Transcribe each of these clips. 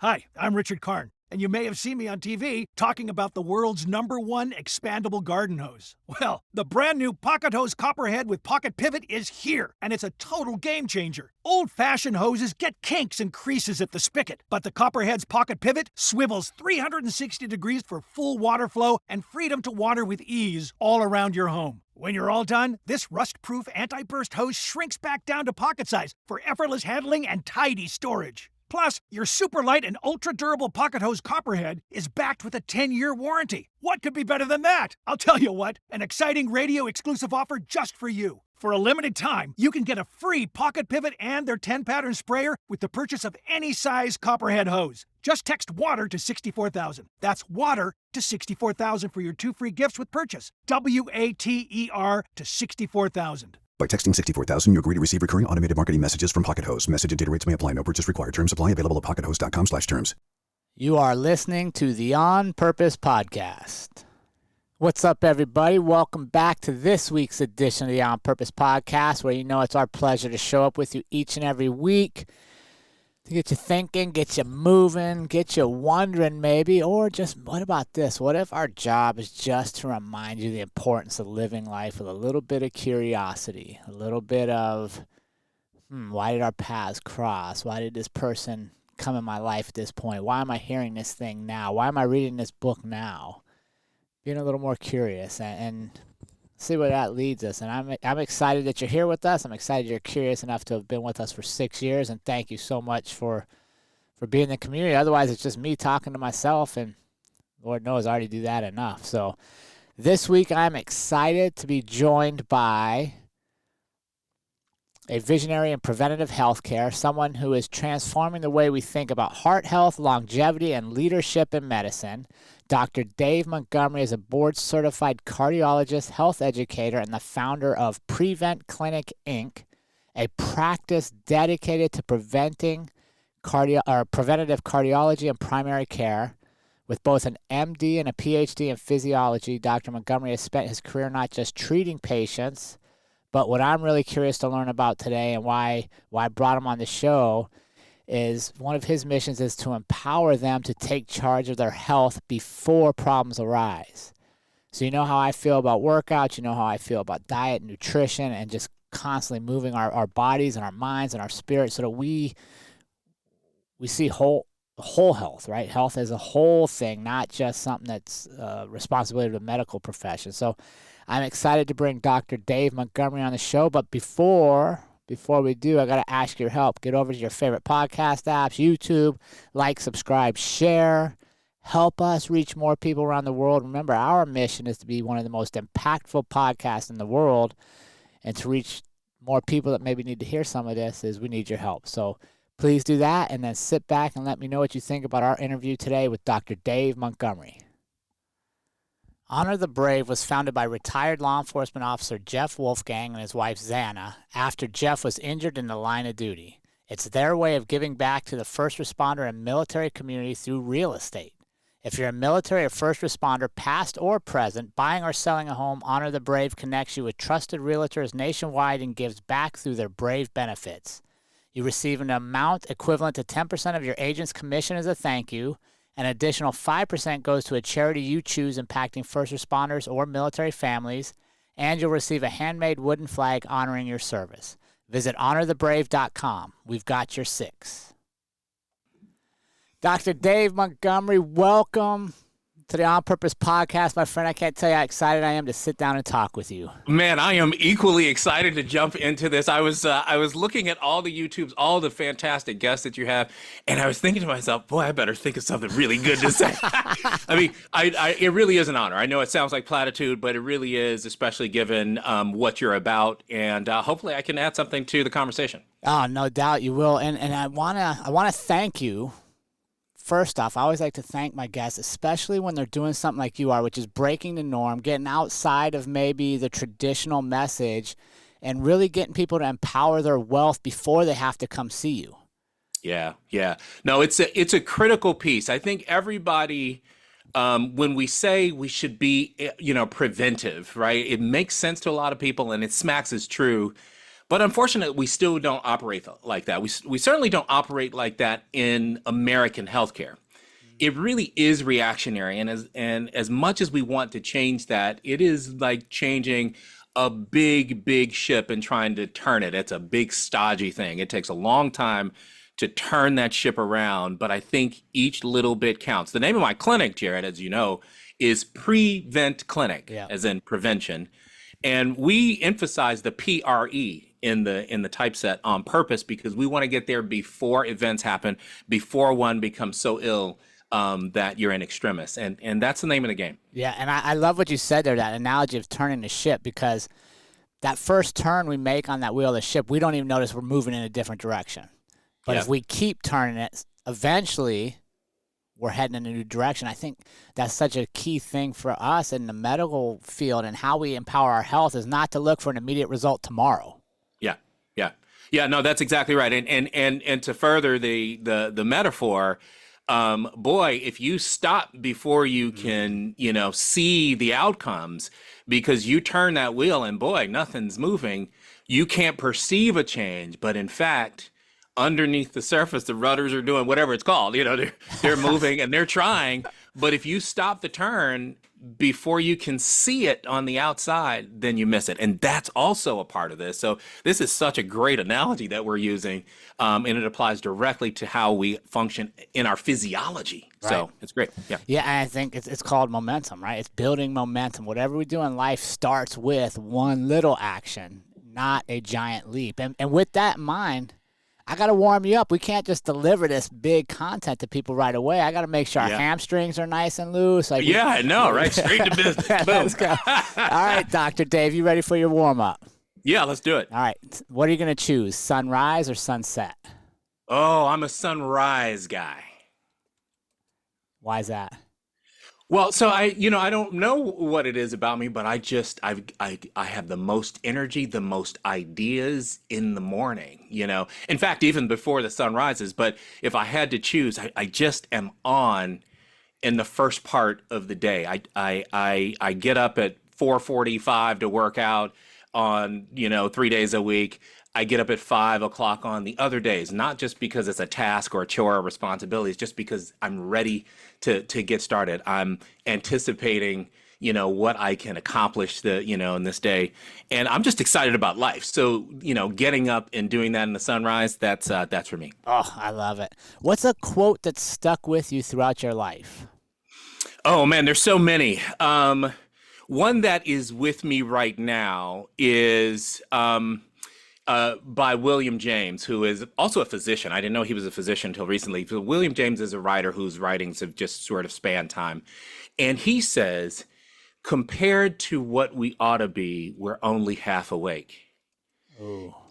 Hi, I'm Richard Karn, and you may have seen me on TV talking about the world's #1 expandable garden hose. Well, the brand new Pocket Hose Copperhead with Pocket Pivot is here, and it's a total game changer. Old-fashioned hoses get kinks and creases at the spigot, but the Copperhead's Pocket Pivot swivels 360 degrees for full water flow and freedom to water with ease all around your home. When you're all done, this rust-proof anti-burst hose shrinks back down to pocket size for effortless handling and tidy storage. Plus, your super light and ultra-durable Pocket Hose Copperhead is backed with a 10-year warranty. What could be better than that? I'll tell you what, an exciting radio-exclusive offer just for you. For a limited time, you can get a free Pocket Pivot and their 10-pattern sprayer with the purchase of any size Copperhead hose. Just text WATER to 64,000. That's WATER to 64,000 for your 2 free gifts with purchase. WATER to 64,000. By texting 64,000, you agree to receive recurring automated marketing messages from Pocket Hose. Message and data rates may apply. No purchase required. Terms apply. Available at pockethose.com/terms. You are listening to the On Purpose Podcast. What's up, everybody? Welcome back to this week's edition of the On Purpose Podcast, where you know it's our pleasure to show up with you each and every week to get you thinking, get you moving, get you wondering maybe, or just, what about this? What if our job is just to remind you the importance of living life with a little bit of curiosity, a little bit of, why did our paths cross? Why did this person come in my life at this point? Why am I hearing this thing now? Why am I reading this book now? Being a little more curious and see where that leads us. And I'm excited that you're here with us. I'm excited you're curious enough to have been with us for 6 years. And thank you so much for being in the community. Otherwise, it's just me talking to myself. And Lord knows I already do that enough. So this week, I'm excited to be joined by a visionary in preventative healthcare, someone who is transforming the way we think about heart health, longevity, and leadership in medicine. Dr. Dave Montgomery is a board-certified cardiologist, health educator, and the founder of PREventClinic, Inc., a practice dedicated to preventative cardiology and primary care. With both an MD and a PhD in physiology, Dr. Montgomery has spent his career not just treating patients, but what I'm really curious to learn about today and why I brought him on the show is one of his missions is to empower them to take charge of their health before problems arise. So you know how I feel about workouts, you know how I feel about diet, nutrition, and just constantly moving our bodies and our minds and our spirits so that we see whole health, right? Health as a whole thing, not just something that's responsibility of the medical profession. So I'm excited to bring Dr. Dave Montgomery on the show, but before we do, I got to ask your help. Get over to your favorite podcast apps, YouTube, like, subscribe, share. Help us reach more people around the world. Remember, our mission is to be one of the most impactful podcasts in the world, and to reach more people that maybe need to hear some of this is we need your help. So please do that, and then sit back and let me know what you think about our interview today with Dr. Dave Montgomery. Honor the Brave was founded by retired law enforcement officer Jeff Wolfgang and his wife Xana after Jeff was injured in the line of duty. It's their way of giving back to the first responder and military community through real estate. If you're a military or first responder, past or present, buying or selling a home, Honor the Brave connects you with trusted realtors nationwide and gives back through their Brave benefits. You receive an amount equivalent to 10% of your agent's commission as a thank you. An additional 5% goes to a charity you choose impacting first responders or military families, and you'll receive a handmade wooden flag honoring your service. Visit honorthebrave.com. We've got your 6. Dr. Dave Montgomery, welcome to the On Purpose Podcast. My friend, I can't tell you how excited I am to sit down and talk with you. Man, I am equally excited to jump into this. I was looking at all the YouTubes, all the fantastic guests that you have, and I was thinking to myself, boy, I better think of something really good to say. I mean, it really is an honor. I know it sounds like platitude, but it really is, especially given what you're about, and hopefully I can add something to the conversation. Oh, no doubt you will, and I wanna thank you. First off, I always like to thank my guests, especially when they're doing something like you are, which is breaking the norm, getting outside of maybe the traditional message, and really getting people to empower their wealth before they have to come see you. Yeah. No, it's a critical piece. I think everybody, when we say we should be, preventive, right? It makes sense to a lot of people, and it smacks as true. But unfortunately, we still don't operate like that. We certainly don't operate like that in American healthcare. It really is reactionary, and as much as we want to change that, it is like changing a big ship and trying to turn it. It's a big stodgy thing. It takes a long time to turn that ship around, but I think each little bit counts. The name of my clinic, Jerrod, as you know, is PREventClinic, as in prevention, and we emphasize the PRE in the typeset on purpose because we want to get there before events happen, before one becomes so ill that you're in extremis, and that's the name of the game. Yeah, and I love what you said there, that analogy of turning the ship, because that first turn we make on that wheel of the ship, we don't even notice we're moving in a different direction. But if we keep turning it, eventually we're heading in a new direction. I think that's such a key thing for us in the medical field, and how we empower our health is not to look for an immediate result tomorrow. Yeah. No, that's exactly right. And to further the metaphor, boy, if you stop before you can, see the outcomes, because you turn that wheel and boy, nothing's moving, you can't perceive a change. But in fact, underneath the surface, the rudders are doing whatever it's called, they're moving and they're trying. But if you stop the turn before you can see it on the outside, then you miss it. And that's also a part of this. So this is such a great analogy that we're using, and it applies directly to how we function in our physiology. Right. So it's great. Yeah, and I think it's called momentum, right? It's building momentum. Whatever we do in life starts with one little action, not a giant leap. And with that in mind, I got to warm you up. We can't just deliver this big content to people right away. I got to make sure our hamstrings are nice and loose. I know, right? Straight to business. Boom. Let's go. All right, Dr. Dave, you ready for your warm-up? Yeah, let's do it. All right. What are you going to choose, sunrise or sunset? Oh, I'm a sunrise guy. Why is that? Well, so I don't know what it is about me, but I have the most energy, the most ideas in the morning, In fact, even before the sun rises. But if I had to choose, I just am on in the first part of the day. I get up at 4:45 to work out on, 3 days a week. I get up at 5 o'clock on the other days, not just because it's a task or a chore or responsibility. It's just because I'm ready to get started. I'm anticipating, what I can accomplish in this day. And I'm just excited about life. So, getting up and doing that in the sunrise, that's for me. Oh, I love it. What's a quote that stuck with you throughout your life? Oh man, there's so many. One that is with me right now is, by William James, who is also a physician. I didn't know he was a physician until recently. So William James is a writer whose writings have just sort of spanned time. And he says, compared to what we ought to be, we're only half awake.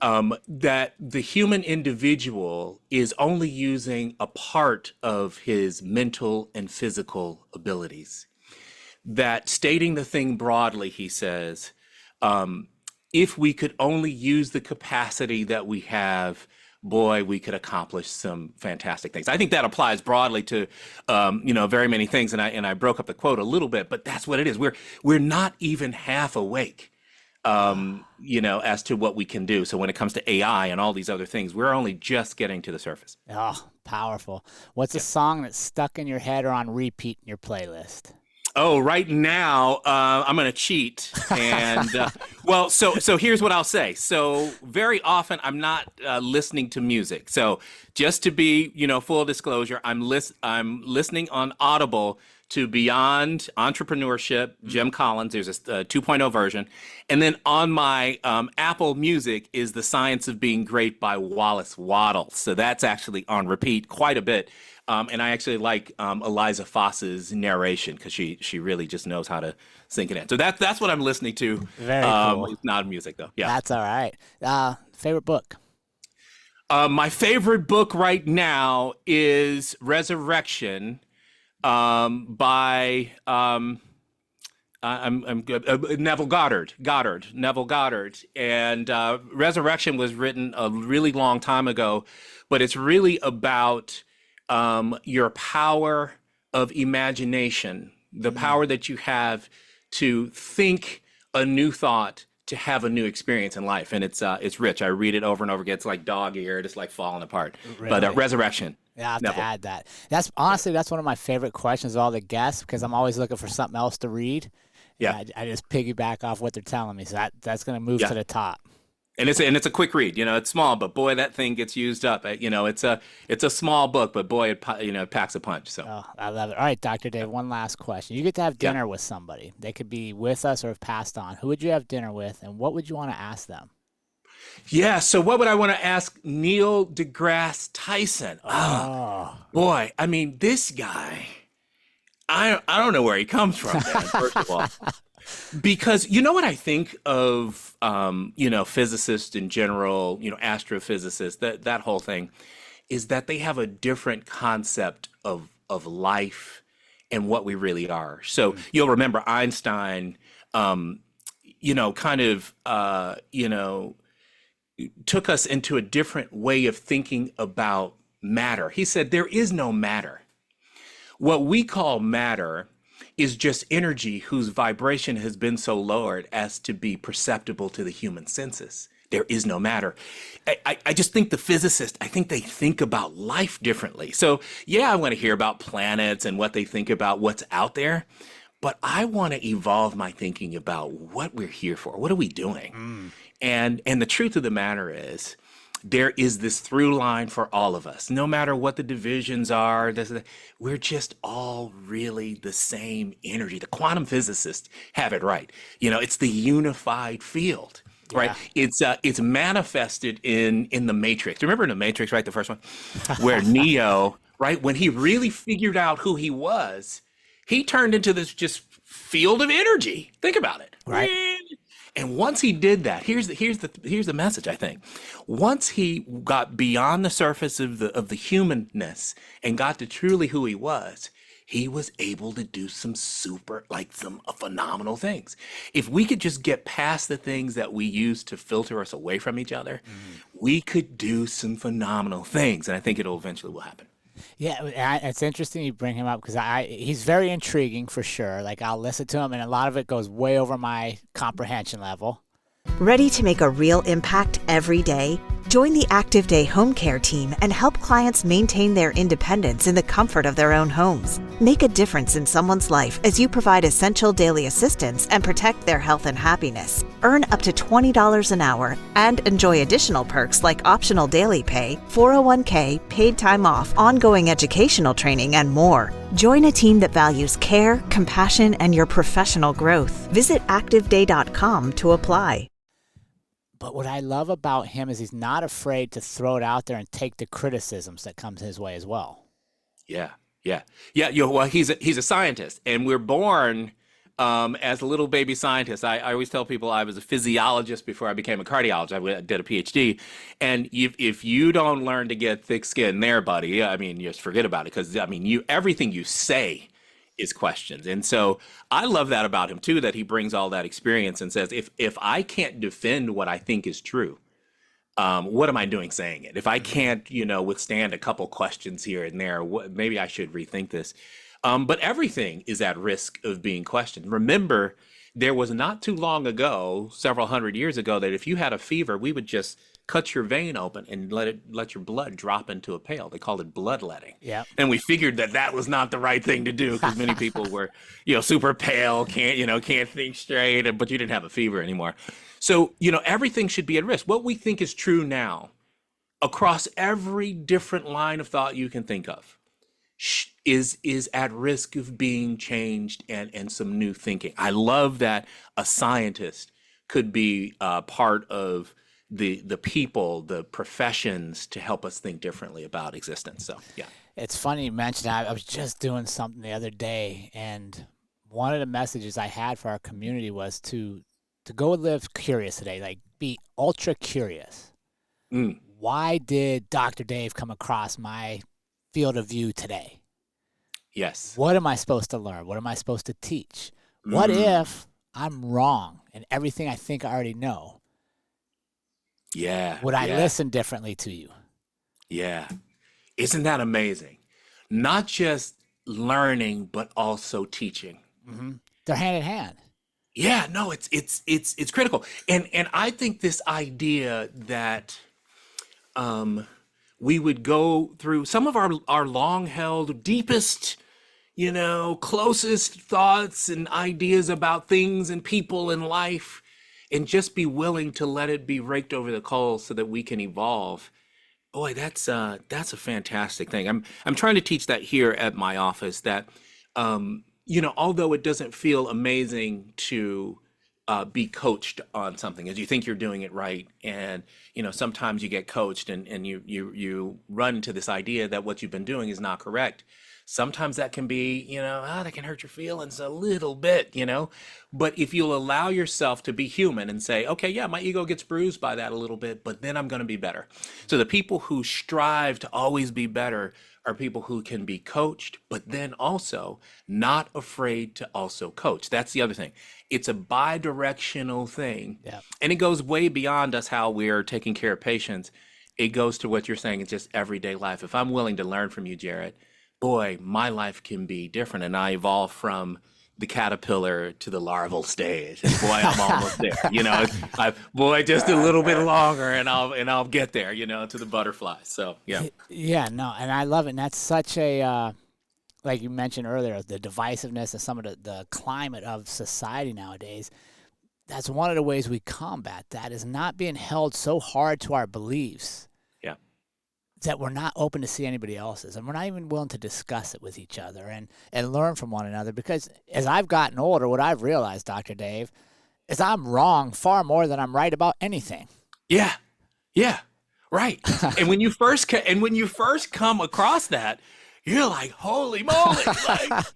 That the human individual is only using a part of his mental and physical abilities. That, stating the thing broadly, he says, if we could only use the capacity that we have, boy, we could accomplish some fantastic things. I think that applies broadly to, very many things. And I broke up the quote a little bit, but that's what it is. We're not even half awake, as to what we can do. So when it comes to AI and all these other things, we're only just getting to the surface. Oh, powerful. What's a song that's stuck in your head or on repeat in your playlist? Oh, right now, I'm going to cheat. And, so here's what I'll say. So very often I'm not listening to music. So just to be, full disclosure, I'm listening on Audible to Beyond Entrepreneurship, Jim Collins. There's a 2.0 version. And then on my Apple Music is The Science of Being Great by Wallace Waddles. So that's actually on repeat quite a bit. And I actually like Eliza Foss's narration because she really just knows how to sink it in. So that's what I'm listening to. Very cool. It's not music though. Yeah. That's all right. Favorite book? My favorite book right now is Resurrection by Neville Goddard. Neville Goddard. And Resurrection was written a really long time ago, but it's really about your power of imagination, the power that you have to think a new thought, to have a new experience in life, and it's rich. I read it over and over again. It's like dog eared. It's like falling apart. Really? But resurrection. Yeah, I have Neville. to add that. That's honestly, that's one of my favorite questions of all the guests, because I'm always looking for something else to read. Yeah. I just piggyback off what they're telling me. So that's going to move Yeah. to the top. And it's a quick read. It's small, but boy, that thing gets used up. It's a small book, but boy, it packs a punch. So Oh, I love it. All right, Dr. Dave, one last question. You get to have dinner with somebody. They could be with us or have passed on. Who would you have dinner with, and what would you want to ask them? yeah. So what would I want to ask Neil deGrasse Tyson? Oh boy, I mean, this guy. I don't know where he comes from, man, first of all. Because you know what I think of, physicists in general, astrophysicists, that whole thing, is that they have a different concept of life and what we really are. So you'll remember Einstein, took us into a different way of thinking about matter. He said there is no matter. What we call matter is just energy whose vibration has been so lowered as to be perceptible to the human senses. There is no matter. I just think the physicists, I think they think about life differently. So yeah, I want to hear about planets and what they think about what's out there, but I want to evolve my thinking about what we're here for. What are we doing? And the truth of the matter is, there is this through line for all of us, no matter what the divisions are. We're just all really the same energy. The quantum physicists have it right. It's the unified field, right? It's manifested in the Matrix. Remember in the Matrix, right? The first one, where Neo, right, when he really figured out who he was, he turned into this just field of energy. Think about it, Right. And once he did that, here's the message, I think. Once he got beyond the surface of the humanness and got to truly who he was able to do some phenomenal things. If we could just get past the things that we use to filter us away from each other, we could do some phenomenal things. And I think it'll eventually will happen. Yeah, it's interesting you bring him up, because he's very intriguing for sure. Like, I'll listen to him, and a lot of it goes way over my comprehension level. Ready to make a real impact every day? Join the Active Day Home Care team and help clients maintain their independence in the comfort of their own homes. Make a difference in someone's life as you provide essential daily assistance and protect their health and happiness. Earn up to $20 an hour and enjoy additional perks like optional daily pay, 401k, paid time off, ongoing educational training, and more. Join a team that values care, compassion, and your professional growth. Visit activeday.com to apply. But what I love about him is he's not afraid to throw it out there and take the criticisms that comes his way as well. Yeah. Well, he's a scientist, and we're born as a little baby scientist. I always tell people I was a physiologist before I became a cardiologist. I did a PhD, and if you don't learn to get thick skin there, buddy, I mean, just forget about it, because everything you say is questions. And so I love that about him too, that he brings all that experience and says, if I can't defend what I think is true, what am I doing saying it? If I can't, withstand a couple questions here and there, maybe I should rethink this. But everything is at risk of being questioned. Remember, there was not too long ago, several hundred years ago, that if you had a fever, we would just cut your vein open and let your blood drop into a pail. They called it bloodletting. Yeah. And we figured that was not the right thing to do, because many people were, super pale, can't think straight, but you didn't have a fever anymore. So, everything should be at risk. What we think is true now, across every different line of thought you can think of, is at risk of being changed and some new thinking. I love that a scientist could be part of the people, the professions, to help us think differently about existence. So, yeah. It's funny you mentioned that. I was just doing something the other day, and one of the messages I had for our community was to go live curious today, like be ultra curious. Why did Dr. Dave come across my field of view today? Yes. What am I supposed to learn? What am I supposed to teach? What if I'm wrong and everything I think I already know? Yeah. Would I listen differently to you? Yeah. Isn't that amazing? Not just learning, but also teaching. They're hand in hand. Yeah, no, it's critical. And I think this idea that we would go through some of our long held, deepest, closest thoughts and ideas about things and people in life, and just be willing to let it be raked over the coals so that we can evolve. Boy, that's a fantastic thing. I'm trying to teach that here at my office, that although it doesn't feel amazing to be coached on something, as you think you're doing it right, and sometimes you get coached and you run into this idea that what you've been doing is not correct. Sometimes that can be, that can hurt your feelings a little bit, but if you'll allow yourself to be human and say, okay, yeah, my ego gets bruised by that a little bit, but then I'm going to be better. So the people who strive to always be better are people who can be coached, but then also not afraid to also coach. That's the other thing. It's a bi-directional thing. Yeah. And it goes way beyond us how we're taking care of patients. It goes to what you're saying. It's just everyday life. If I'm willing to learn from you, Jerrod, boy, my life can be different. And I evolve from the caterpillar to the larval stage. And boy, I'm almost there. Boy, just a little bit longer and I'll get there, to the butterfly. So, yeah. Yeah, no, and I love it. And that's such a, like you mentioned earlier, the divisiveness and some of the climate of society nowadays. That's one of the ways we combat that, is not being held so hard to our beliefs that we're not open to see anybody else's, and we're not even willing to discuss it with each other and learn from one another. Because as I've gotten older, what I've realized, Dr. Dave, is I'm wrong far more than I'm right about anything. Yeah, right. And when you first come across that, you're like, holy moly, like,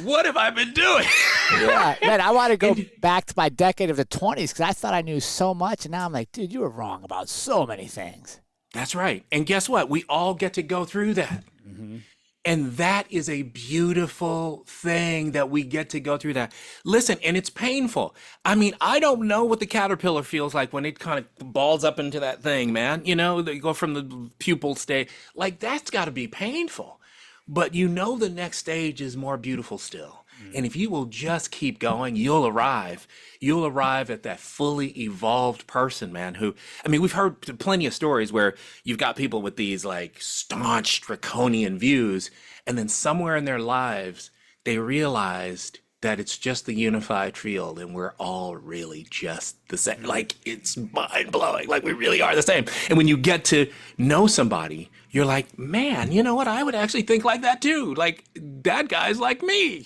what have I been doing? Yeah, man, I want to go back to my decade of the 20s because I thought I knew so much, and now I'm like, dude, you were wrong about so many things. That's right. And guess what? We all get to go through that. Mm-hmm. And that is a beautiful thing, that we get to go through that. Listen, and it's painful. I mean, I don't know what the caterpillar feels like when it kind of balls up into that thing, man. They go from the pupal stage. Like, that's got to be painful. But the next stage is more beautiful still. And if you will just keep going, you'll arrive. You'll arrive at that fully evolved person, man, we've heard plenty of stories where you've got people with these like staunch draconian views, and then somewhere in their lives, they realized that it's just the unified field and we're all really just the same. Like, it's mind blowing. Like, we really are the same. And when you get to know somebody, you're like, man, you know what? I would actually think like that too. Like, that guy's like me,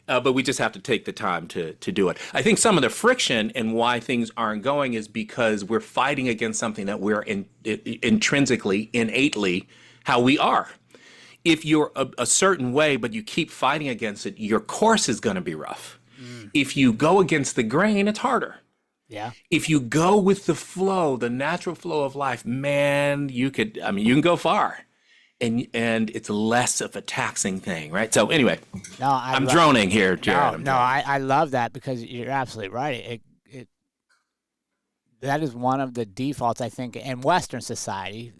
but we just have to take the time to do it. I think some of the friction and why things aren't going is because we're fighting against something that we're intrinsically, innately, how we are. If you're a certain way, but you keep fighting against it, your course is going to be rough. If you go against the grain, it's harder. Yeah. If you go with the flow, the natural flow of life, man, you can go far. And it's less of a taxing thing, right? So anyway, I'm droning here, Jerrod. I love that, because you're absolutely right. That is one of the defaults, I think, in Western society,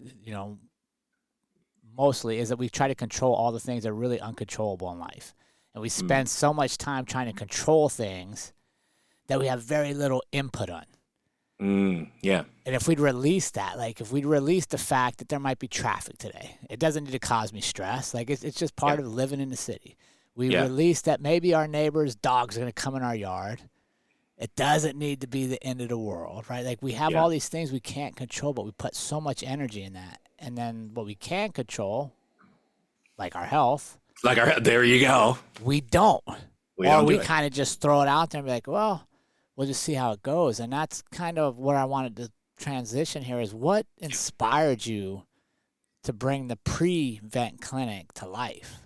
mostly, is that we try to control all the things that are really uncontrollable in life. And we spend so much time trying to control things that we have very little input on. Yeah. And if we'd release that, like if we'd release the fact that there might be traffic today, it doesn't need to cause me stress. Like, it's just part of living in the city. We release that maybe our neighbor's dogs are going to come in our yard. It doesn't need to be the end of the world, right? Like, we have all these things we can't control, but we put so much energy in that. And then what we can control, like our health. There you go. We don't. We kind of just throw it out there and be like, well, we'll just see how it goes. And that's kind of where I wanted to transition here, is what inspired you to bring the PREventClinic to life?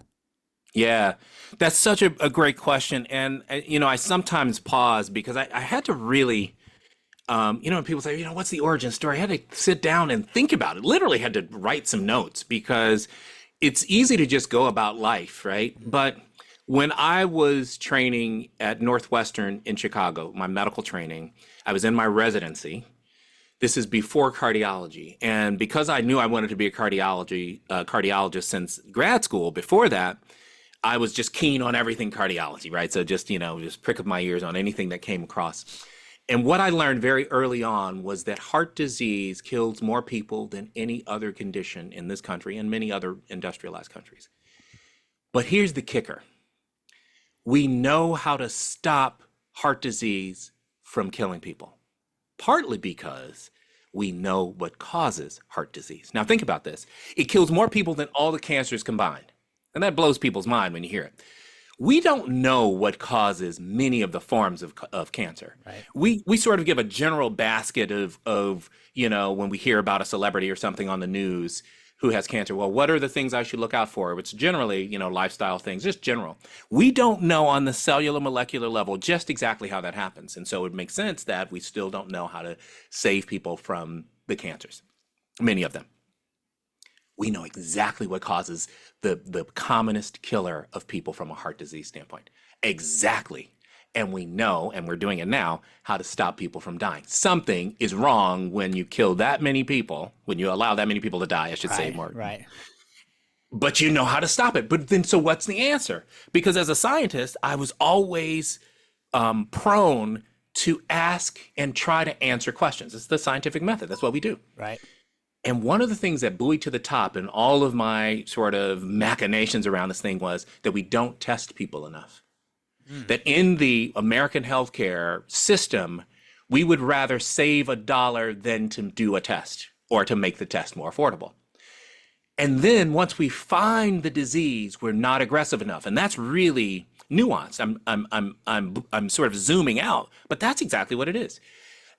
Yeah, that's such a great question. And, I sometimes pause because I had to really, when people say, what's the origin story? I had to sit down and think about it. Literally had to write some notes, because it's easy to just go about life, right? But when I was training at Northwestern in Chicago, my medical training, I was in my residency. This is before cardiology. And because I knew I wanted to be a cardiologist since grad school, before that, I was just keen on everything cardiology, right? So just prick up my ears on anything that came across. And what I learned very early on was that heart disease kills more people than any other condition in this country and many other industrialized countries. But here's the kicker. We know how to stop heart disease from killing people, partly because we know what causes heart disease. Now think about this. It kills more people than all the cancers combined. And that blows people's mind when you hear it. We don't know what causes many of the forms of cancer. Right. We sort of give a general basket of when we hear about a celebrity or something on the news who has cancer, well, what are the things I should look out for? It's generally, lifestyle things, just general. We don't know on the cellular molecular level just exactly how that happens. And so it makes sense that we still don't know how to save people from the cancers, many of them. We know exactly what causes the commonest killer of people from a heart disease standpoint. Exactly. And we know, and we're doing it now, how to stop people from dying. Something is wrong when you kill that many people, when you allow that many people to die, I should say more. Right. But you know how to stop it. But then, so what's the answer? Because as a scientist, I was always prone to ask and try to answer questions. It's the scientific method. That's what we do. Right. And one of the things that buoyed to the top in all of my sort of machinations around this thing was that we don't test people enough. That in the American healthcare system, we would rather save $1 than to do a test or to make the test more affordable. And then once we find the disease, we're not aggressive enough. And that's really nuanced. I'm sort of zooming out, but that's exactly what it is.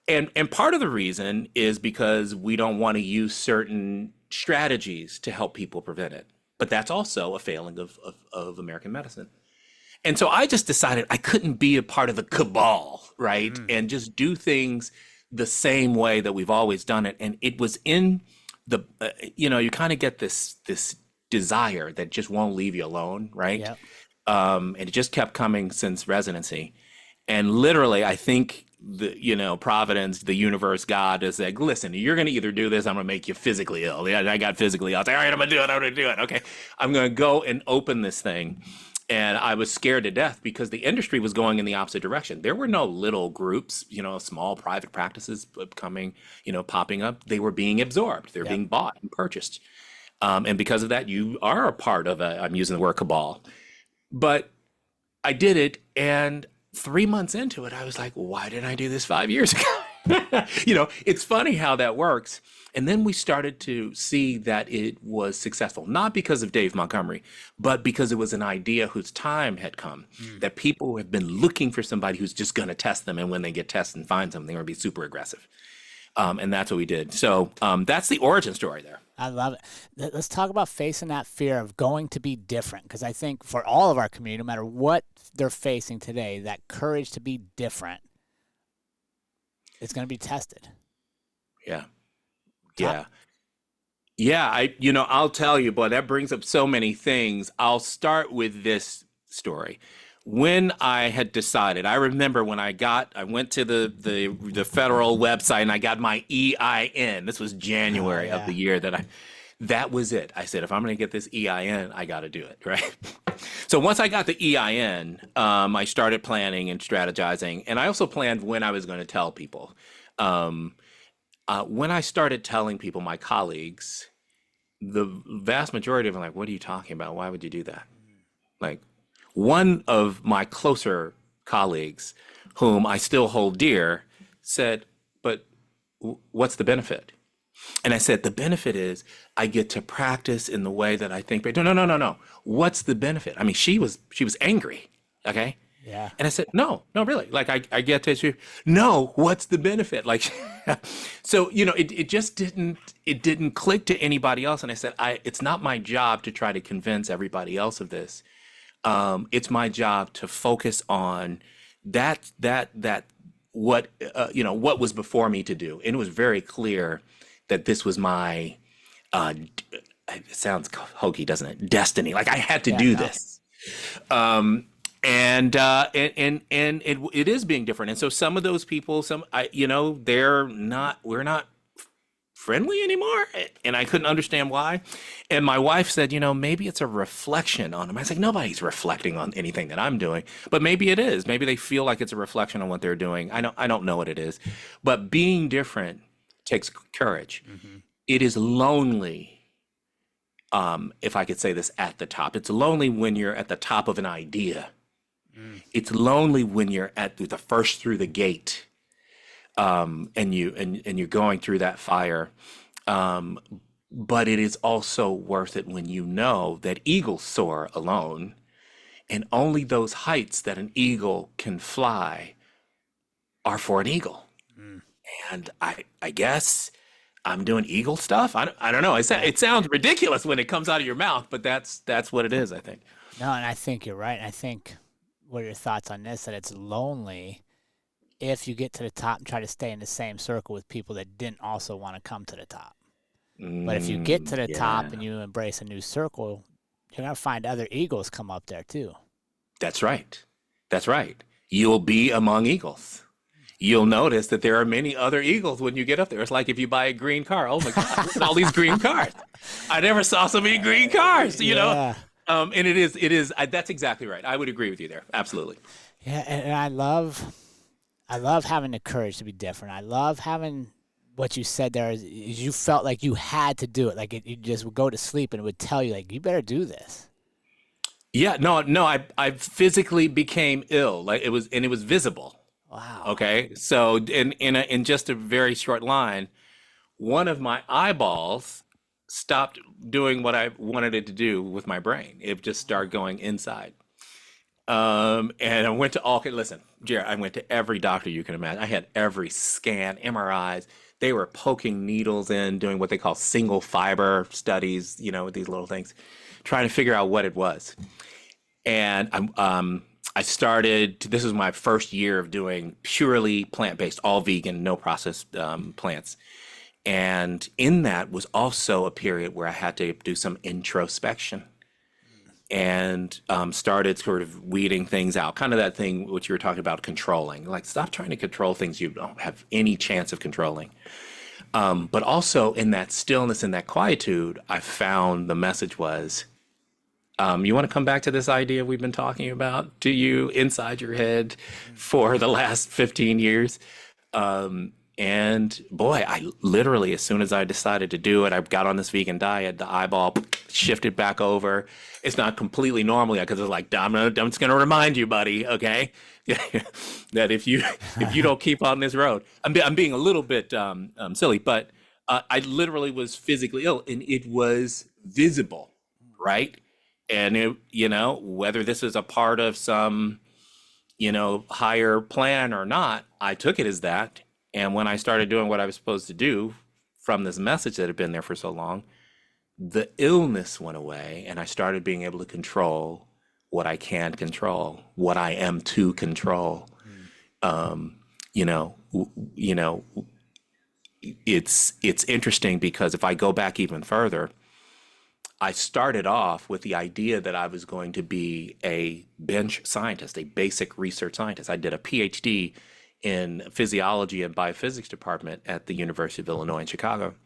And part of the reason is because we don't want to use certain strategies to help people prevent it. But that's also a failing of American medicine. And so I just decided I couldn't be a part of the cabal, right? And just do things the same way that we've always done it. And it was in the, you kind of get this desire that just won't leave you alone, right? Yep. And it just kept coming since residency. And literally, I think Providence, the universe, God is like, listen, you're going to either do this, I'm going to make you physically ill. Yeah, I got physically ill. I was like, all right, I'm going to do it. Okay. I'm going to go and open this thing. And I was scared to death because the industry was going in the opposite direction. There were no little groups, small private practices popping up. They were being absorbed. They're being bought and purchased. And because of that, you are a part of I'm using the word cabal. But I did it. And 3 months into it, I was like, why didn't I do this 5 years ago? It's funny how that works. And then we started to see that it was successful, not because of Dave Montgomery, but because it was an idea whose time had come, that people have been looking for somebody who's just going to test them. And when they get tested and find something, they're going to be super aggressive. And that's what we did. So that's the origin story there. I love it. Let's talk about facing that fear of going to be different, because I think for all of our community, no matter what they're facing today, that courage to be different, it's going to be tested. Yeah. I'll tell you, but that brings up so many things. I'll start with this story. When I had decided, I remember when I went to the federal website and I got my EIN. This was January of the year that was it. I said, if I'm going to get this EIN, I got to do it, right? So once I got the EIN, I started planning and strategizing. And I also planned when I was going to tell people. When I started telling people, my colleagues, the vast majority of them were like, what are you talking about? Why would you do that? Like, one of my closer colleagues, whom I still hold dear, said, but what's the benefit? And I said, the benefit is I get to practice in the way that I think. But no. What's the benefit? I mean, she was angry. Okay. Yeah. And I said, no, really. Like I get to, no, what's the benefit? Like, so, it just didn't click to anybody else. And I said, it's not my job to try to convince everybody else of this. It's my job to focus on that what was before me to do. And it was very clear that this was my, it sounds hokey, doesn't it? Destiny. Like I had to do this. And it is being different. And so some of those people, we're not friendly anymore. And I couldn't understand why. And my wife said, maybe it's a reflection on them. I was like, nobody's reflecting on anything that I'm doing, but maybe it is. Maybe they feel like it's a reflection on what they're doing. I don't know what it is, but being different takes courage. Mm-hmm. It is lonely. If I could say this at the top, it's lonely when you're at the top of an idea. It's lonely when you're at the first through the gate, and you're going through that fire. But it is also worth it when you know that eagles soar alone, and only those heights that an eagle can fly are for an eagle. And I guess I'm doing eagle stuff. I don't know. It sounds ridiculous when it comes out of your mouth, but that's what it is, I think. No, and I think you're right. I think, what are your thoughts on this? That it's lonely if you get to the top and try to stay in the same circle with people that didn't also want to come to the top. But if you get to the top and you embrace a new circle, you're going to find other eagles come up there too. That's right. That's right. You'll be among eagles. You'll notice that there are many other eagles when you get up there. It's like if you buy a green car. Oh my God, look at all these green cars. I never saw so many green cars, you know? And it is, that's exactly right. I would agree with you there. Absolutely. Yeah. And I love having the courage to be different. I love having what you said there is you felt like you had to do it. Like you just would go to sleep and it would tell you like, you better do this. Yeah, no, I physically became ill. Like it was visible. Wow. Okay. So in just a very short line, one of my eyeballs stopped doing what I wanted it to do with my brain. It just started going inside. And I went to listen, Jerrod, I went to every doctor you can imagine. I had every scan, MRIs. They were poking needles in, doing what they call single fiber studies, with these little things, trying to figure out what it was. And I started, this was my first year of doing purely plant-based, all vegan, no processed plants. And in that was also a period where I had to do some introspection and started sort of weeding things out. Kind of that thing which you were talking about, controlling. Like, stop trying to control things you don't have any chance of controlling. But also in that stillness and that quietude, I found the message was, you want to come back to this idea we've been talking about to you inside your head for the last 15 years? And boy, I literally, as soon as I decided to do it, I got on this vegan diet, the eyeball shifted back over. It's not completely normal yet because it's like, I'm just going to remind you, buddy, okay, that if you don't keep on this road, I'm being a little bit silly, but I literally was physically ill and it was visible, right? And it, whether this is a part of some, higher plan or not, I took it as that. And when I started doing what I was supposed to do from this message that had been there for so long, the illness went away and I started being able to control what I can control, what I am to control. It's interesting because if I go back even further, I started off with the idea that I was going to be a bench scientist, a basic research scientist. I did a PhD in physiology and biophysics department at the University of Illinois in Chicago.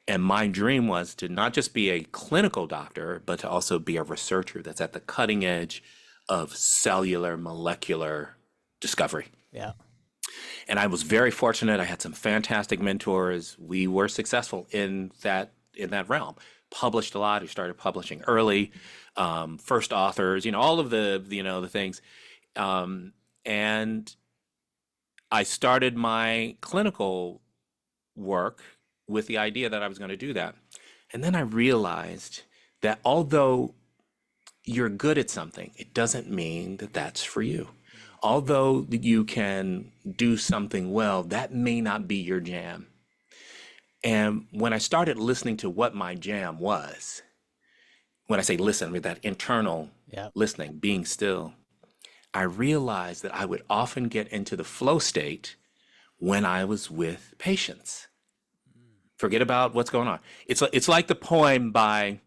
And my dream was to not just be a clinical doctor, but to also be a researcher that's at the cutting edge of cellular, molecular discovery. Yeah. And I was very fortunate. I had some fantastic mentors. We were successful in that realm. Published a lot. We started publishing early, first authors, all of the things. And I started my clinical work with the idea that I was going to do that. And then I realized that although you're good at something, it doesn't mean that that's for you. Although you can do something well, that may not be your jam. And when I started listening to what my jam was, when I say listen, with that internal listening, being still, I realized that I would often get into the flow state when I was with patients. Forget about what's going on. It's like the poem by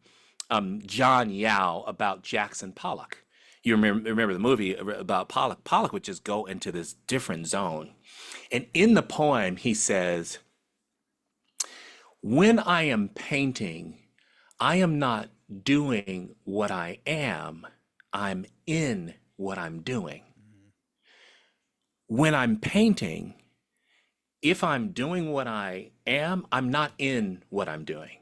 John Yao about Jackson Pollock. You remember the movie about Pollock. Pollock would just go into this different zone. And in the poem, he says, When I am painting, I am not doing what I am, I'm in what I'm doing. When I'm painting, if I'm doing what I am, I'm not in what I'm doing.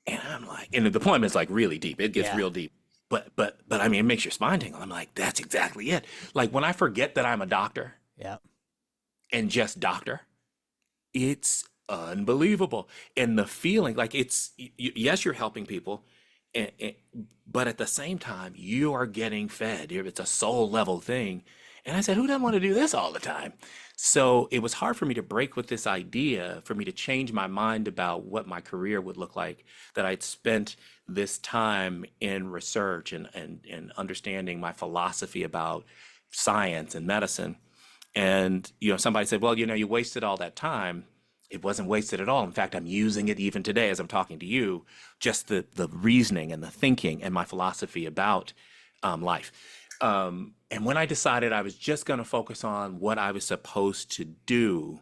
And I'm like, and the deployment is like really deep. It gets Yeah. real deep. But I mean, it makes your spine tingle. I'm like, that's exactly it. Like when I forget that I'm a doctor Yeah. and just doctor, it's unbelievable. And the feeling, like yes, you're helping people, and, but at the same time, you are getting fed. It's a soul level thing. And I said, who doesn't want to do this all the time? So it was hard for me to break with this idea, for me to change my mind about what my career would look like, that I'd spent this time in research and understanding my philosophy about science and medicine. And, somebody said, well, you wasted all that time. It wasn't wasted at all. In fact, I'm using it even today as I'm talking to you, just the reasoning and the thinking and my philosophy about life. And when I decided I was just going to focus on what I was supposed to do,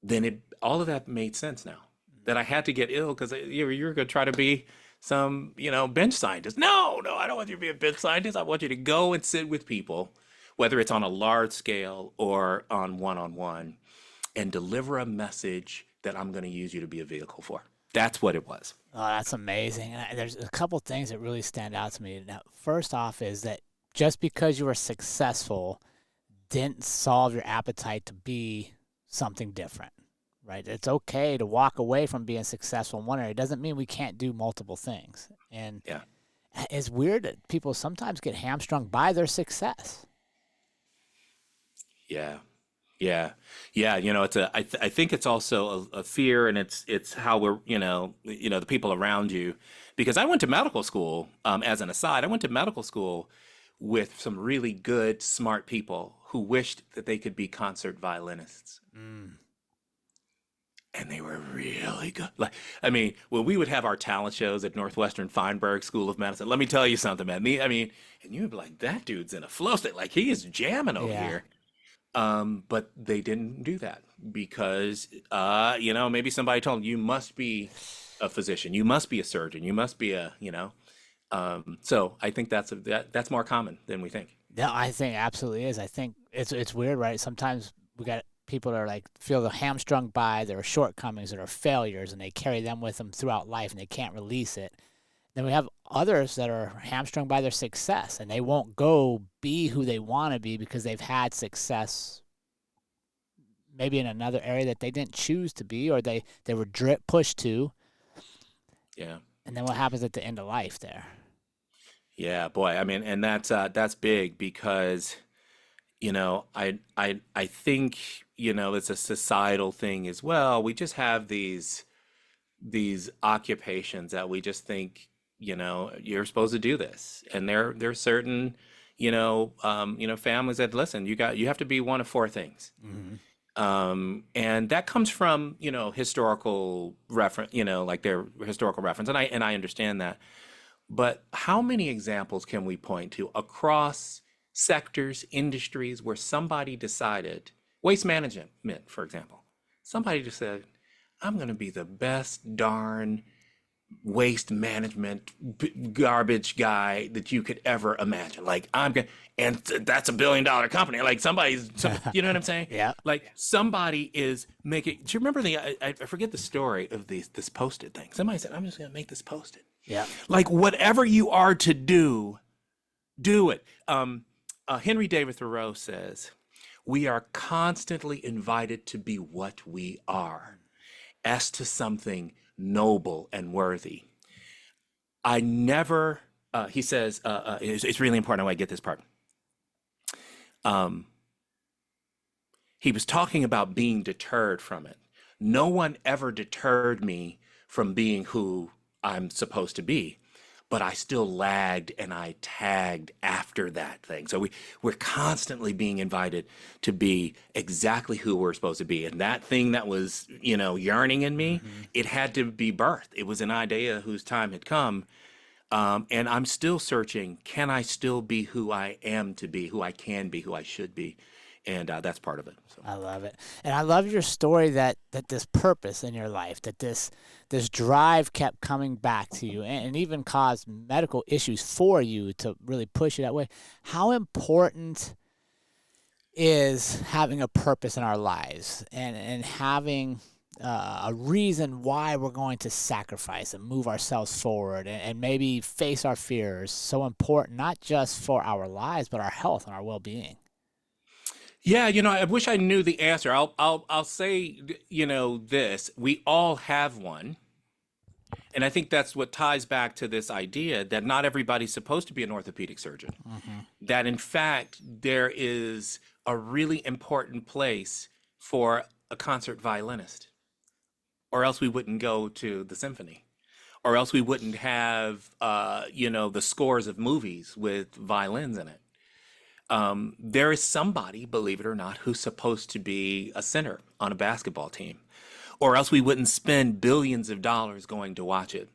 then all of that made sense now. That I had to get ill because you were going to try to be some, bench scientist. No, I don't want you to be a bench scientist. I want you to go and sit with people, whether it's on a large scale or on one-on-one, and deliver a message that I'm going to use you to be a vehicle for. That's what it was. Oh, that's amazing. And there's a couple things that really stand out to me. Now, first off is that just because you were successful didn't solve your appetite to be something different, right? It's okay to walk away from being successful in one area. It doesn't mean we can't do multiple things. And Yeah. it's weird that people sometimes get hamstrung by their success. Yeah. It's I think it's also a fear, and it's how we're, the people around you, because I went to medical school, as an aside, I went to medical school with some really good, smart people who wished that they could be concert violinists. And they were really good. Like, I mean, when we would have our talent shows at Northwestern Feinberg School of Medicine, let me tell you something, man. And you'd be like, that dude's in a flow state. Like, he is jamming over here. But they didn't do that because, maybe somebody told them, you must be a physician, you must be a surgeon, you must be so I think that's more common than we think. Yeah, I think absolutely is. I think it's weird, right? Sometimes we got people that are like feel they're hamstrung by their shortcomings or their failures, and they carry them with them throughout life, and they can't release it. Then we have others that are hamstrung by their success, and they won't go be who they want to be because they've had success maybe in another area that they didn't choose to be, or they were pushed to. Yeah. And then what happens at the end of life there? Yeah, boy. I mean, and that's big because, I think, it's a societal thing as well. We just have these occupations that we just think, you're supposed to do this. And there's certain, families that listen, you have to be one of four things. And that comes from, historical reference, like their historical reference. And I understand that. But how many examples can we point to across sectors, industries where somebody decided, waste management, for example, somebody just said, I'm going to be the best darn waste management garbage guy that you could ever imagine. Like, and that's $1 billion company. Like you know what I'm saying? Yeah. Like somebody is making, do you remember I forget the story of this Post-it thing. Somebody said, I'm just going to make this Post-it. Yeah. Like whatever you are to do it. Henry David Thoreau says, we are constantly invited to be what we are, as to something noble and worthy. I never, he says, it's really important how I get this part. He was talking about being deterred from it. No one ever deterred me from being who I'm supposed to be, but I still lagged and I tagged after that thing. So we're constantly being invited to be exactly who we're supposed to be. And that thing that was, yearning in me, it had to be birthed. It was an idea whose time had come. And I'm still searching, can I still be who I am to be, who I can be, who I should be? And that's part of it. So. I love it. And I love your story that this purpose in your life, that this drive kept coming back to you and even caused medical issues for you to really push you that way. How important is having a purpose in our lives and having a reason why we're going to sacrifice and move ourselves forward and maybe face our fears so important, not just for our lives, but our health and our well-being? Yeah, I wish I knew the answer. I'll say, this. We all have one. And I think that's what ties back to this idea that not everybody's supposed to be an orthopedic surgeon. Mm-hmm. That in fact, there is a really important place for a concert violinist, or else we wouldn't go to the symphony, or else we wouldn't have, the scores of movies with violins in it. There is somebody, believe it or not, who's supposed to be a center on a basketball team, or else we wouldn't spend billions of dollars going to watch it.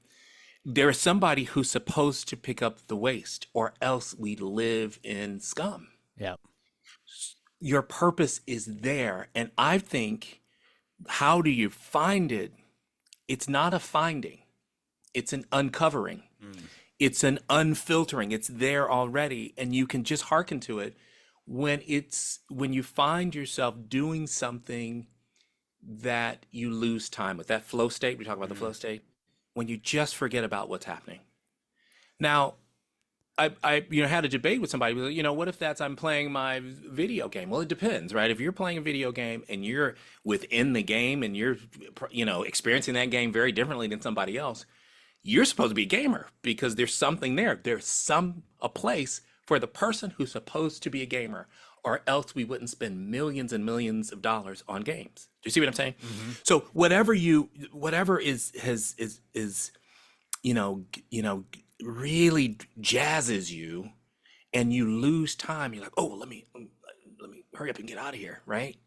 There is somebody who's supposed to pick up the waste, or else we live in scum. Yep. Your purpose is there. And I think, how do you find it? It's not a finding. It's an uncovering. It's an unfiltering. It's there already, and you can just hearken to it when you find yourself doing something that you lose time with. That flow state, we talk about the flow state, when you just forget about what's happening. Now, I had a debate with somebody. What if I'm playing my video game? Well, it depends, right? If you're playing a video game and you're within the game and you're experiencing that game very differently than somebody else, you're supposed to be a gamer because there's something there. There's a place for the person who's supposed to be a gamer, or else we wouldn't spend millions and millions of dollars on games. Do you see what I'm saying? Mm-hmm. So whatever really jazzes you, and you lose time, you're like, oh, let me hurry up and get out of here, right?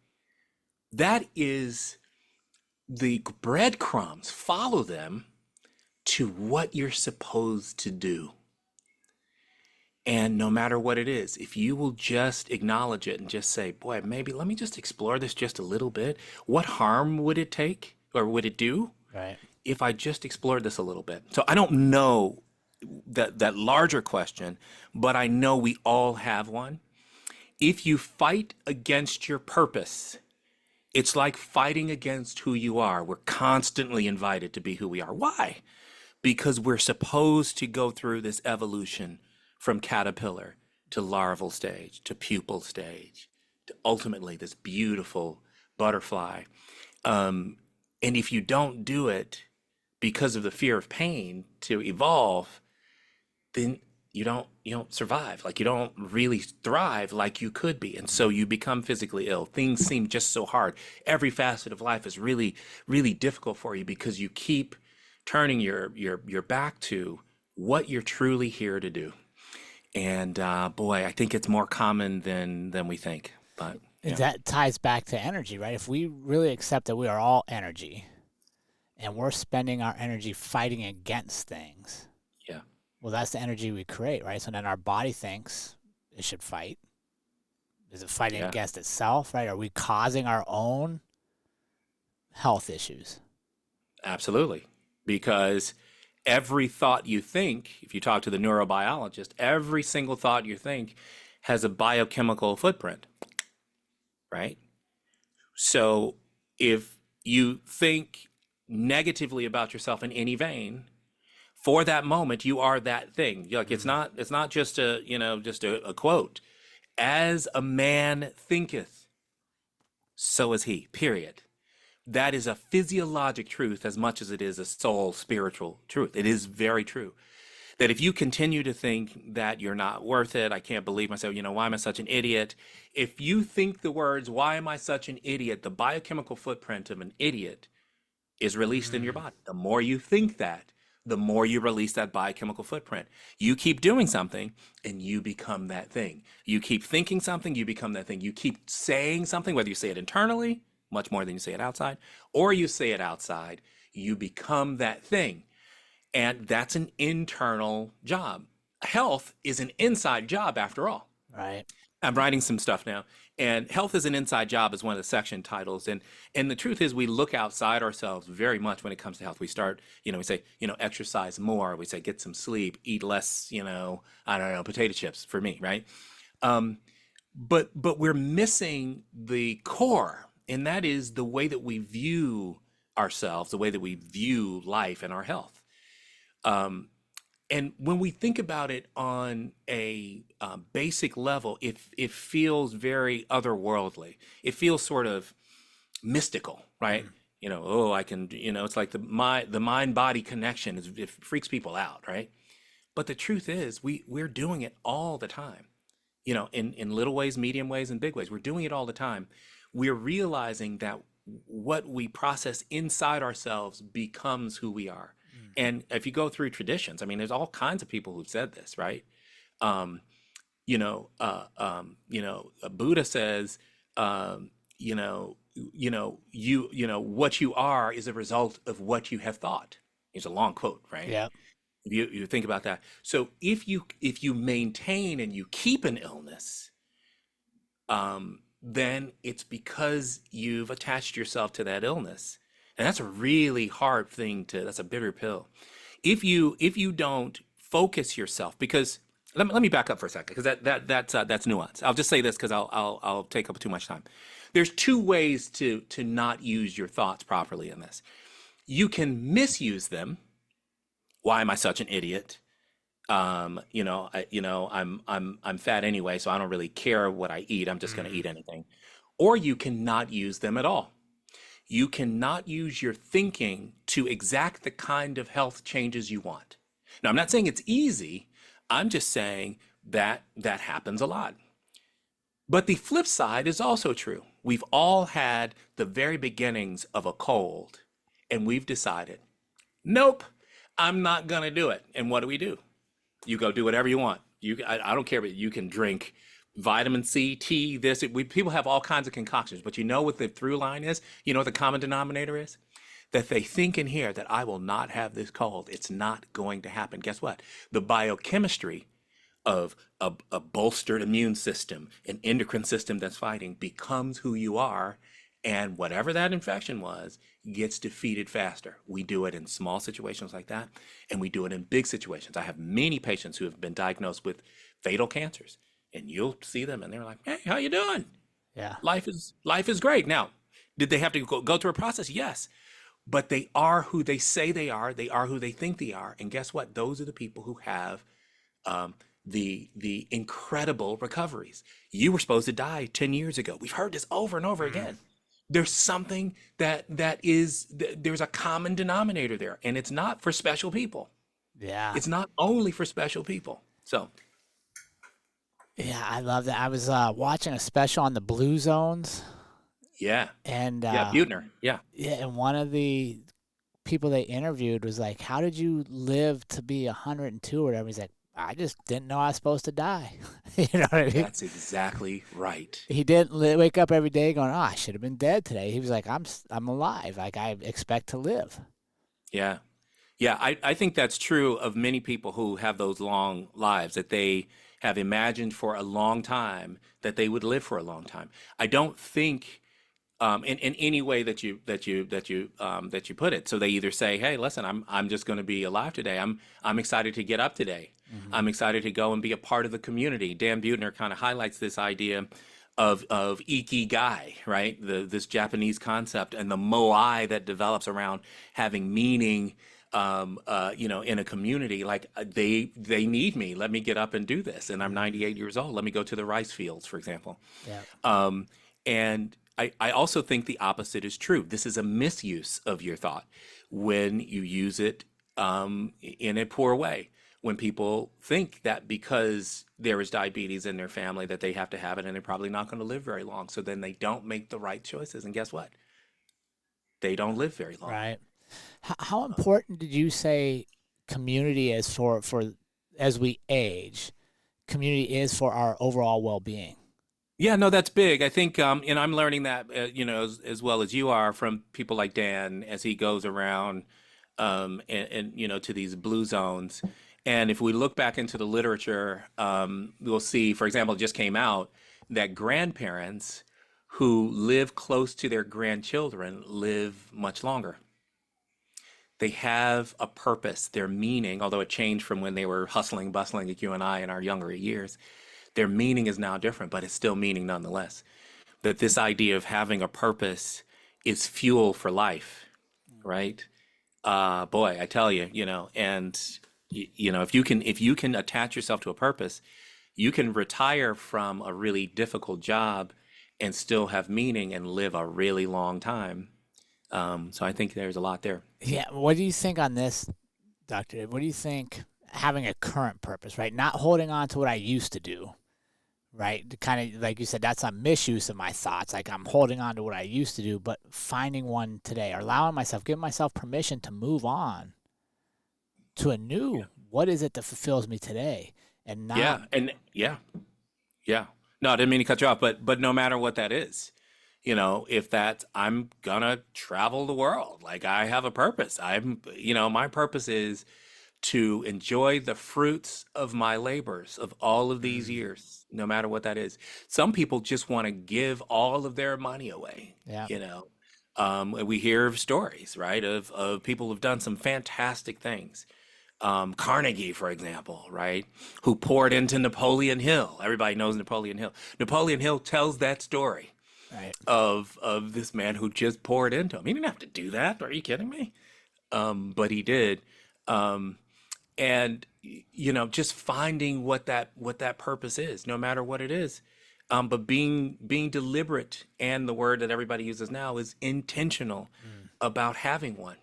That is the breadcrumbs. Follow them to what you're supposed to do. And no matter what it is, if you will just acknowledge it and just say, boy, maybe let me just explore this just a little bit. What harm would it take, or would it do, right, if I just explored this a little bit? So I don't know that larger question, but I know we all have one. If you fight against your purpose, it's like fighting against who you are. We're constantly invited to be who we are. Why? Because we're supposed to go through this evolution from caterpillar to larval stage to pupal stage to ultimately this beautiful butterfly. And if you don't do it because of the fear of pain to evolve, then you don't survive. Like, you don't really thrive like you could be. And so you become physically ill. Things seem just so hard. Every facet of life is really, really difficult for you because you keep turning your back to what you're truly here to do. And boy, I think it's more common than we think. But that ties back to energy, right? If we really accept that we are all energy, and we're spending our energy fighting against things, well, that's the energy we create, right? So then our body thinks it should fight. Is it fighting against itself, right? Are we causing our own health issues? Absolutely. Because every thought you think, if you talk to the neurobiologist, every single thought you think has a biochemical footprint, right? So if you think negatively about yourself in any vein, for that moment, you are that thing. Like, it's not just a quote. As a man thinketh, so is he, period. That is a physiologic truth as much as it is a soul spiritual truth. It is very true. That if you continue to think that you're not worth it, I can't believe myself, why am I such an idiot? If you think the words, why am I such an idiot? The biochemical footprint of an idiot is released in your body. The more you think that, the more you release that biochemical footprint. You keep doing something and you become that thing. You keep thinking something, you become that thing. You keep saying something, whether you say it internally, much more than you say it outside, or you say it outside, you become that thing. And that's an internal job. Health is an inside job after all. Right. I'm writing some stuff now. And health is an inside job is one of the section titles. And the truth is we look outside ourselves very much when it comes to health. We start, we say, exercise more. We say get some sleep, eat less, I don't know, potato chips for me, right? But we're missing the core, and that is the way that we view ourselves, the way that we view life and our health. And when we think about it on a basic level, it feels very otherworldly. It feels sort of mystical, right? I can, it's like the mind-body connection it freaks people out, right? But the truth is, we're doing it all the time, in little ways, medium ways, and big ways. We're doing it all the time. We're realizing that what we process inside ourselves becomes who we are. And if you go through traditions, I mean, there's all kinds of people who've said this, right? Buddha says, what you are is a result of what you have thought. It's a long quote, right? Yeah. You think about that. So if you maintain and you keep an illness, then it's because you've attached yourself to that illness. And that's a really hard thing that's a bitter pill. If you don't focus yourself, because let me back up for a second, because that's nuance. I'll just say this because I'll take up too much time. There's two ways to not use your thoughts properly in this. You can misuse them. Why am I such an idiot? I'm fat anyway, so I don't really care what I eat. I'm just going to eat anything. Or you cannot use them at all. You cannot use your thinking to exact the kind of health changes you want. Now, I'm not saying it's easy. I'm just saying that happens a lot. But the flip side is also true. We've all had the very beginnings of a cold, and we've decided, nope, I'm not going to do it. And what do? You go do whatever you want. I don't care, but you can drink vitamin C, tea, people have all kinds of concoctions, but you know what the through line is? You know what the common denominator is? That they think in here that I will not have this cold. It's not going to happen. Guess what? The biochemistry of a bolstered immune system, an endocrine system that's fighting, becomes who you are. And whatever that infection was gets defeated faster. We do it in small situations like that, and we do it in big situations. I have many patients who have been diagnosed with fatal cancers. And you'll see them and they're like, hey, how you doing? Yeah. Life is great. Now, did they have to go through a process? Yes. But they are who they say they are. They are who they think they are. And guess what? Those are the people who have the incredible recoveries. You were supposed to die 10 years ago. We've heard this over and over again. There's something there's a common denominator there. And it's not for special people. Yeah. It's not only for special people. So. Yeah, I love that. I was watching a special on the blue zones. Yeah. And Buettner. Yeah. Yeah, and one of the people they interviewed was like, "How did you live to be 102 or whatever?" He's like, "I just didn't know I was supposed to die." You know what I mean? That's exactly right. He didn't wake up every day going, "Oh, I should have been dead today." He was like, "I'm alive. Like I expect to live." Yeah. Yeah, I think that's true of many people who have those long lives, that they have imagined for a long time that they would live for a long time. I don't think in any way that you put it. So they either say, "Hey, listen, I'm just going to be alive today. I'm excited to get up today. Mm-hmm. I'm excited to go and be a part of the community." Dan Buettner kind of highlights this idea of ikigai, right? This Japanese concept and the moai that develops around having meaning. In a community, like they need me. Let me get up and do this. And I'm 98 years old. Let me go to the rice fields, for example. Yeah. And I also think the opposite is true. This is a misuse of your thought when you use it in a poor way. When people think that because there is diabetes in their family that they have to have it and they're probably not going to live very long. So then they don't make the right choices. And guess what? They don't live very long. Right. How important did you say community is for as we age? Community is for our overall well-being. Yeah, no, that's big. I think, and I'm learning that, as well as you are from people like Dan as he goes around, and to these blue zones. And if we look back into the literature, we'll see, for example, it just came out that grandparents who live close to their grandchildren live much longer. They have a purpose, their meaning, although it changed from when they were hustling, bustling like you and I in our younger years. Their meaning is now different, but it's still meaning nonetheless. That this idea of having a purpose is fuel for life, right? Boy, I tell you, and if you can attach yourself to a purpose, you can retire from a really difficult job and still have meaning and live a really long time. So I think there's a lot there. Yeah. What do you think on this, Doctor? What do you think having a current purpose, right? Not holding on to what I used to do, right? Kind of like you said, that's a misuse of my thoughts. Like I'm holding on to what I used to do, but finding one today, or allowing myself, giving myself permission to move on to a new, what is it that fulfills me today? And not. Yeah. No, I didn't mean to cut you off, but no matter what that is, if that's, I'm gonna travel the world. Like I have a purpose. My purpose is to enjoy the fruits of my labors of all of these years, no matter what that is. Some people just want to give all of their money away. Yeah. We hear of stories, right, of people who've done some fantastic things. Carnegie, for example, right, who poured into Napoleon Hill. Everybody knows Napoleon Hill. Napoleon Hill tells that story, right, of this man who just poured into him. He didn't have to do that. Are you kidding me? But he did. And just finding what that purpose is, no matter what it is. But being deliberate, and the word that everybody uses now is intentional about having one,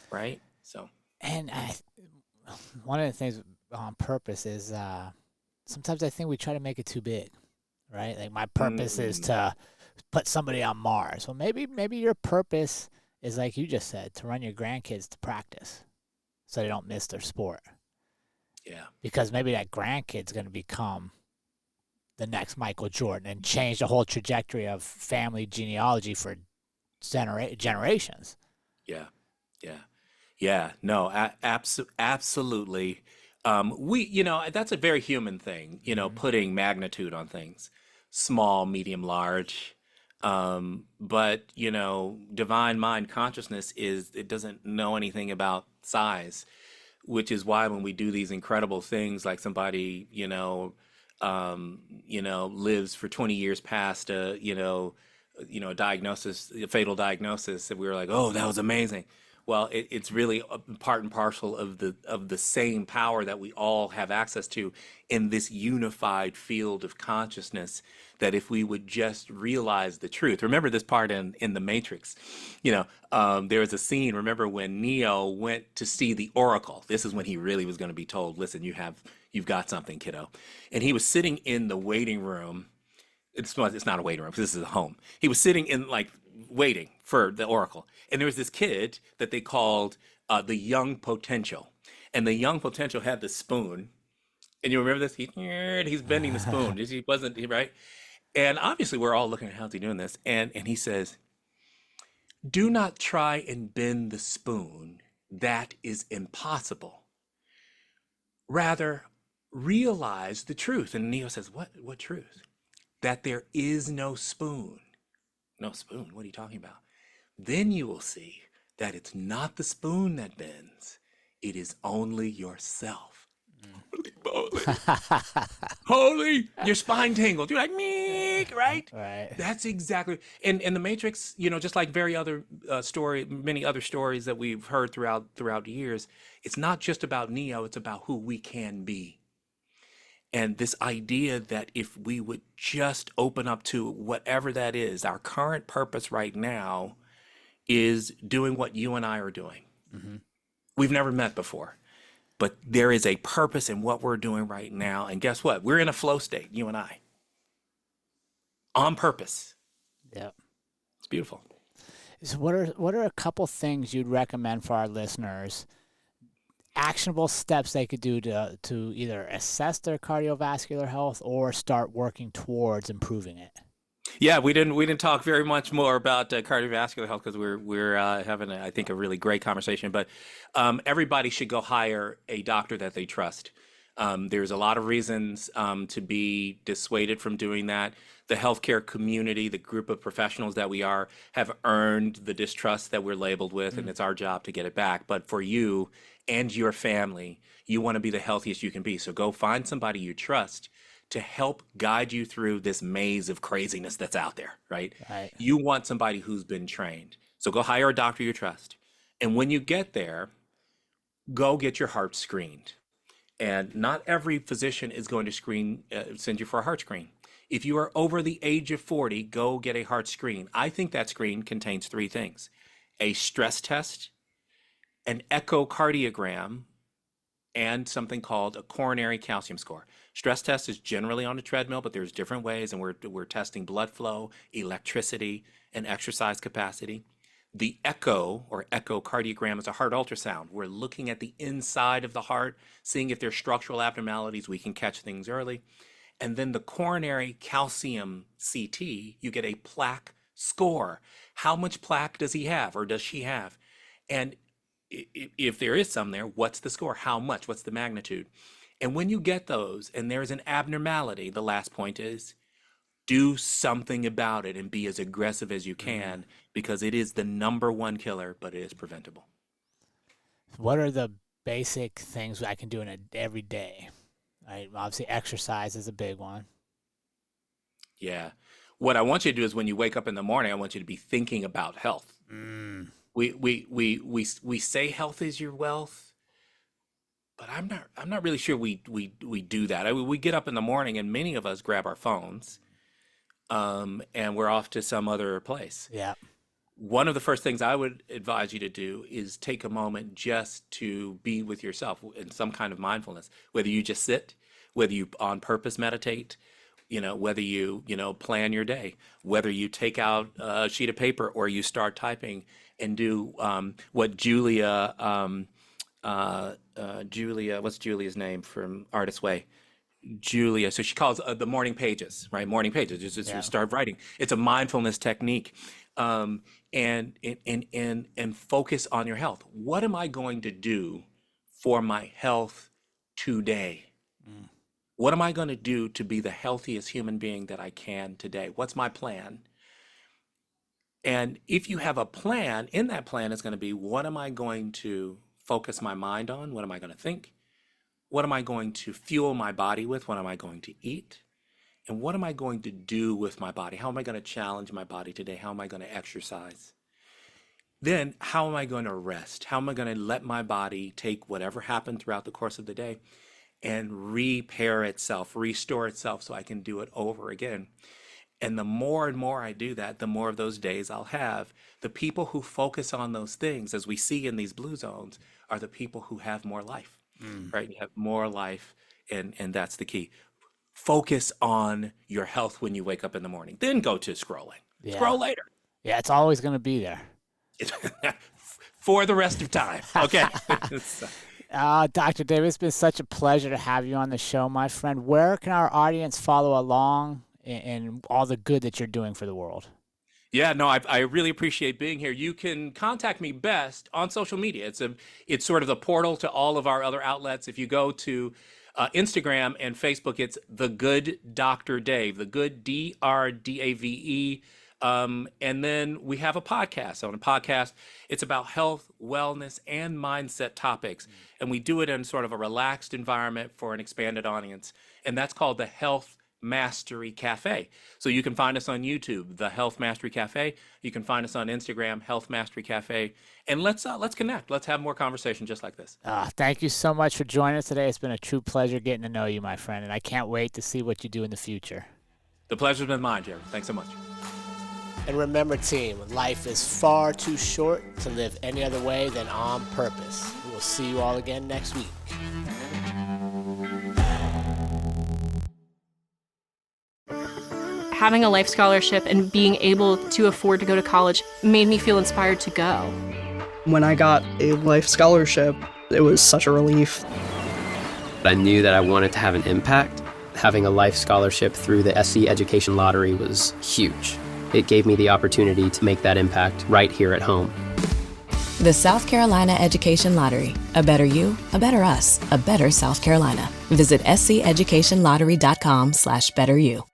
right? So. And one of the things on purpose is sometimes I think we try to make it too big, right? Like my purpose is to put somebody on Mars. Well, maybe your purpose is, like you just said, to run your grandkids to practice so they don't miss their sport. Yeah. Because maybe that grandkid's going to become the next Michael Jordan and change the whole trajectory of family genealogy for generations. Yeah. No, absolutely. That's a very human thing, putting magnitude on things, small, medium, large. But divine mind consciousness it doesn't know anything about size, which is why when we do these incredible things, like somebody, lives for 20 years past a diagnosis, a fatal diagnosis, and we were like, oh, that was amazing. Well, it's really part and parcel of the same power that we all have access to in this unified field of consciousness, that if we would just realize the truth. Remember this part in The Matrix. There was a scene, remember when Neo went to see the Oracle. This is when he really was going to be told, listen, you've got something, kiddo. And he was sitting in the waiting room. It's not a waiting room, because this is a home. He was sitting in, waiting for the Oracle. And there was this kid that they called the young potential. And the young potential had the spoon. And you remember this? He's bending the spoon. He wasn't, right? And obviously we're all looking at how's he doing this. And he says, do not try and bend the spoon. That is impossible. Rather, realize the truth. And Neo says, what truth? That there is no spoon. No spoon? What are you talking about? Then you will see that it's not the spoon that bends. It is only yourself. Holy, your spine tingled. You're like, meek, right? Right. That's exactly. And The Matrix, just like many other stories that we've heard throughout the years, it's not just about Neo, it's about who we can be. And this idea that if we would just open up to whatever that is, our current purpose right now is doing what you and I are doing. Mm-hmm. We've never met before, but there is a purpose in what we're doing right now. And guess what? We're in a flow state, you and I, on purpose. Yeah. It's beautiful. So what are a couple things you'd recommend for our listeners, actionable steps they could do to either assess their cardiovascular health or start working towards improving it? Yeah, we didn't talk very much more about cardiovascular health because we're having I think a really great conversation. But everybody should go hire a doctor that they trust. There's a lot of reasons to be dissuaded from doing that. The healthcare community, the group of professionals that we are, have earned the distrust that we're labeled with, and it's our job to get it back. But for you and your family, you want to be the healthiest you can be. So go find somebody you trust to help guide you through this maze of craziness that's out there, right? Right. You want somebody who's been trained. So go hire a doctor you trust. And when you get there, go get your heart screened. And not every physician is going to send you for a heart screen. If you are over the age of 40, go get a heart screen. I think that screen contains 3 things: a stress test, an echocardiogram, and something called a coronary calcium score. Stress test is generally on a treadmill, but there's different ways, and we're testing blood flow, electricity, and exercise capacity. The echo or echocardiogram is a heart ultrasound. We're looking at the inside of the heart, seeing if there's structural abnormalities. We can catch things early. And then the coronary calcium CT, you get a plaque score. How much plaque does he have or does she have? And if there is some there, what's the score? How much? What's the magnitude? And when you get those and there's an abnormality, the last point is do something about it and be as aggressive as you can, because it is the #1 killer, but it is preventable. What are the basic things I can do in every day? Right? Obviously, exercise is a big one. Yeah. What I want you to do is when you wake up in the morning, I want you to be thinking about health. We say health is your wealth, but I'm not really sure we do that. We get up in the morning and many of us grab our phones, and we're off to some other place. Yeah. One of the first things I would advise you to do is take a moment just to be with yourself in some kind of mindfulness, whether you just sit, whether you on purpose meditate, whether you plan your day, whether you take out a sheet of paper or you start typing and do what Julia, what's Julia's name from Artist Way? Julia, so she calls the morning pages, right? Morning pages, just start writing. It's a mindfulness technique. And focus on your health. What am I going to do for my health today? What am I going to do to be the healthiest human being that I can today? What's my plan? And if you have a plan, in that plan is going to be, what am I going to focus my mind on? What am I going to think? What am I going to fuel my body with? What am I going to eat? And what am I going to do with my body? How am I going to challenge my body today? How am I going to exercise? Then how am I going to rest? How am I going to let my body take whatever happened throughout the course of the day and repair itself, restore itself so I can do it over again? And the more and more I do that, the more of those days I'll have. The people who focus on those things, as we see in these blue zones, are the people who have more life, right? You have more life, and that's the key. Focus on your health when you wake up in the morning. Then go to scrolling. Yeah. Scroll later. Yeah, it's always going to be there. For the rest of time. Okay. Dr. David, it's been such a pleasure to have you on the show, my friend. Where can our audience follow along in all the good that you're doing for the world? Yeah, no, I really appreciate being here. You can contact me best on social media. It's sort of the portal to all of our other outlets. If you go to Instagram and Facebook, it's The Good Dr. Dave, The Good DRDAVE. And then we have a podcast. On a podcast, it's about health, wellness, and mindset topics. And we do it in sort of a relaxed environment for an expanded audience. And that's called the Health Mastery Cafe. So you can find us on YouTube, the Health Mastery Cafe. You can find us on Instagram, Health Mastery Cafe. And let's connect. Let's have more conversation just like this. Thank you so much for joining us today. It's been a true pleasure getting to know you, my friend. And I can't wait to see what you do in the future. The pleasure's been mine, Jerrod. Thanks so much. And remember, team, life is far too short to live any other way than on purpose. We will see you all again next week. Having a life scholarship and being able to afford to go to college made me feel inspired to go. When I got a life scholarship, it was such a relief. I knew that I wanted to have an impact. Having a life scholarship through the SC Education Lottery was huge. It gave me the opportunity to make that impact right here at home. The South Carolina Education Lottery. A better you, a better us, a better South Carolina. Visit scheducationlottery.com/betteryou.